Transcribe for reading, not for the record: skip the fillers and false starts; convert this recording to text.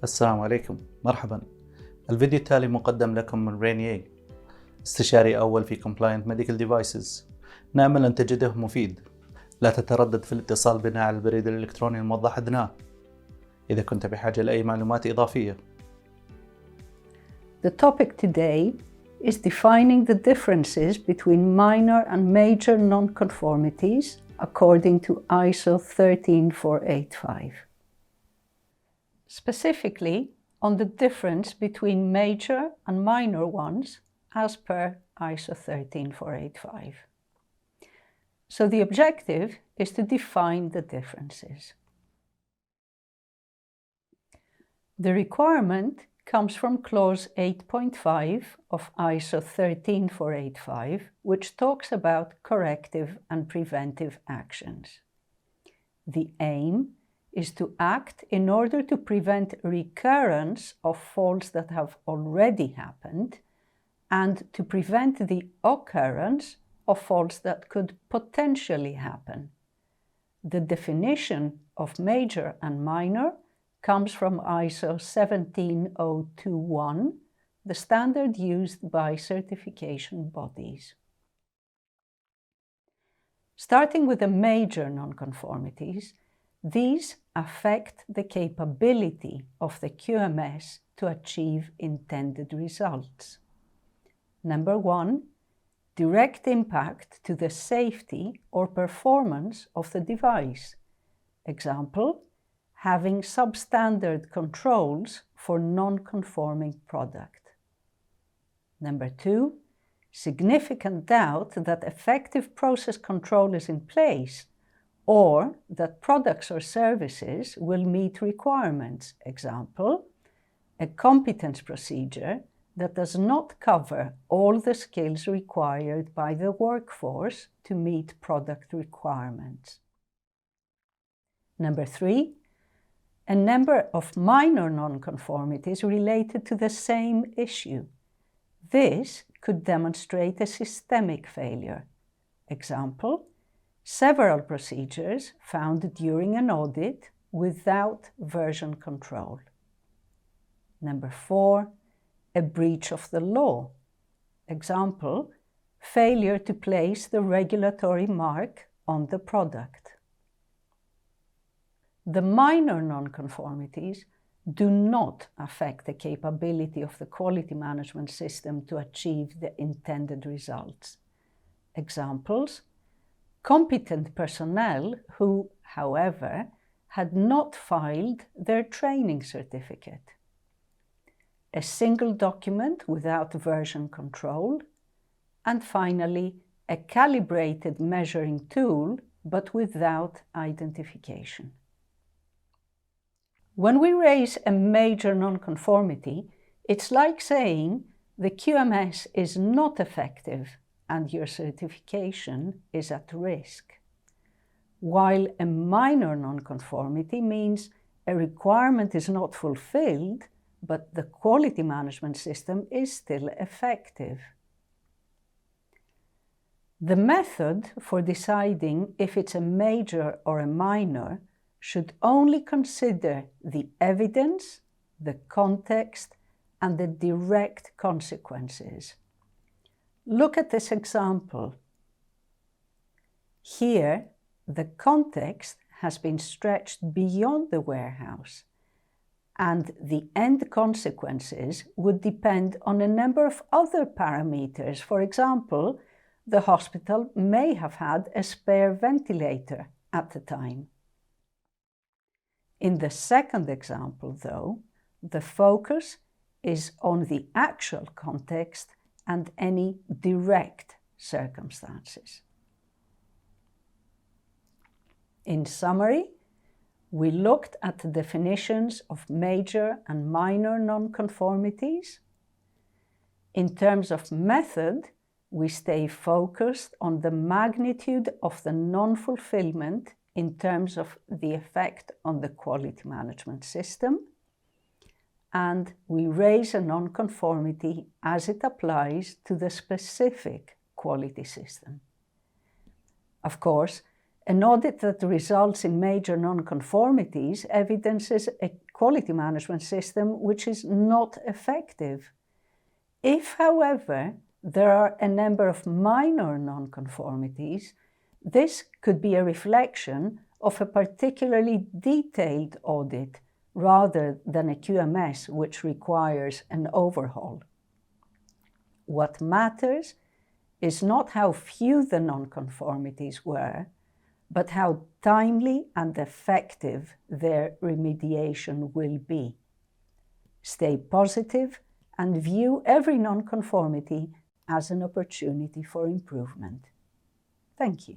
السلام عليكم، مرحبا. الفيديو التالي مقدم لكم من رينيه، استشاري أول في Compliant Medical Devices. نأمل أن تجده مفيد. لا تتردد في الاتصال بنا على البريد الإلكتروني الموضح أدناه إذا كنت بحاجة لأي معلومات إضافية. The topic today is defining the differences between minor and major nonconformities according to ISO 13485. Specifically, on the difference between major and minor ones as per ISO 13485. So the objective is to define the differences. The requirement comes from clause 8.5 of ISO 13485, which talks about corrective and preventive actions. The aim is to act in order to prevent recurrence of faults that have already happened and to prevent the occurrence of faults that could potentially happen. The definition of major and minor comes from ISO 17021, the standard used by certification bodies. Starting with the major nonconformities, these affect the capability of the QMS to achieve intended results. Number one, direct impact to the safety or performance of the device. Example, having substandard controls for non-conforming product. Number two, significant doubt that effective process control is in place or that products or services will meet requirements. Example, a competence procedure that does not cover all the skills required by the workforce to meet product requirements. Number three, a number of minor nonconformities related to the same issue. This could demonstrate a systemic failure. Example, several procedures found during an audit without version control. Number four, a breach of the law. Example, failure to place the regulatory mark on the product. The minor nonconformities do not affect the capability of the quality management system to achieve the intended results. Examples, competent personnel who, however, had not filed their training certificate. A single document without version control. And finally, a calibrated measuring tool but without identification. When we raise a major nonconformity, it's like saying the QMS is not effective and your certification is at risk. While a minor nonconformity means a requirement is not fulfilled, but the quality management system is still effective. The method for deciding if it's a major or a minor should only consider the evidence, the context, and the direct consequences. Look at this example. Here, the context has been stretched beyond the warehouse, and the end consequences would depend on a number of other parameters. For example, the hospital may have had a spare ventilator at the time. In the second example, though, the focus is on the actual context and any direct circumstances. In summary, we looked at the definitions of major and minor nonconformities. In terms of method, we stay focused on the magnitude of the non-fulfillment in terms of the effect on the quality management system, and we raise a nonconformity as it applies to the specific quality system. Of course, An audit that results in major nonconformities evidences a quality management system which is not effective. If, however, there are a number of minor nonconformities, this could be a reflection of a particularly detailed audit rather than a QMS which requires an overhaul. What matters is not how few the nonconformities were, but how timely and effective their remediation will be. Stay positive and view every nonconformity as an opportunity for improvement. Thank you.